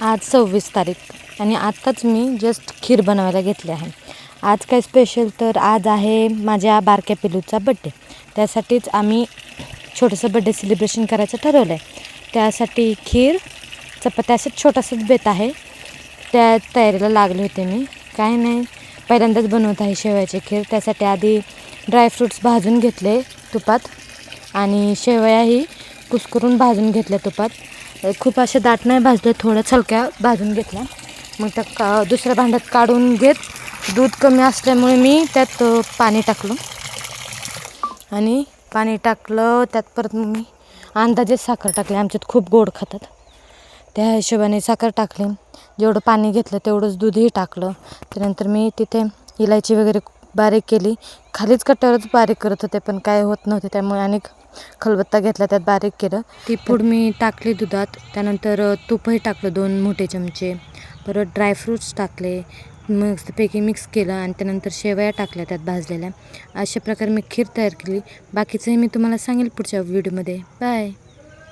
आज 26 तारीख आणि आत्ताच मी जस्ट खीर बनवायला घेतली आहे. आज काय स्पेशल तर आज आहे माझ्या बारक्या पिलूचा बड्डे. त्यासाठीच आम्ही छोटंसं बड्डे सेलिब्रेशन करायचं ठरवलं आहे. त्यासाठी खीर चपात्या असं छोटासाच बेत आहे. त्या तयारीला लागले होते मी. काय नाही, पहिल्यांदाच बनवत आहे शेवयाची खीर. त्यासाठी आधी ड्रायफ्रूट्स भाजून घेतले तुपात आणि शेवयाही कुस्करून भाजून घेतल्या तुपात. खूप अशा दाट नाही भाजल्या, थोड्या हलक्या भाजून घेतल्या. मग त्या दुसऱ्या भांड्यात काढून घेत दूध कमी असल्यामुळे मी त्यात पाणी टाकलं आणि पाणी टाकलं त्यात परत मग मी अंदाजे साखर टाकली. आमच्यात खूप गोड खातात, त्या हिशोबाने साखर टाकली. जेवढं पाणी घेतलं तेवढंच दूधही टाकलं. त्यानंतर मी तिथे इलायची वगैरे बारीक केली. खालीच कट्ट्यावरच बारीक करत होते पण काय होत नव्हते, त्यामुळे आणि खलबत्ता घेतला, त्यात बारीक केलं. ती पूड मी टाकली दुधात. त्यानंतर तूपही टाकलं 2 मोठे चमचे. परत ड्रायफ्रूट्स टाकले, मस्तपैकी मिक्स केलं आणि त्यानंतर शेवया टाकल्या त्यात भाजलेल्या. अशा प्रकारे मी खीर तयार केली. बाकीचंही मी तुम्हाला सांगेल पुढच्या व्हिडिओमध्ये. बाय.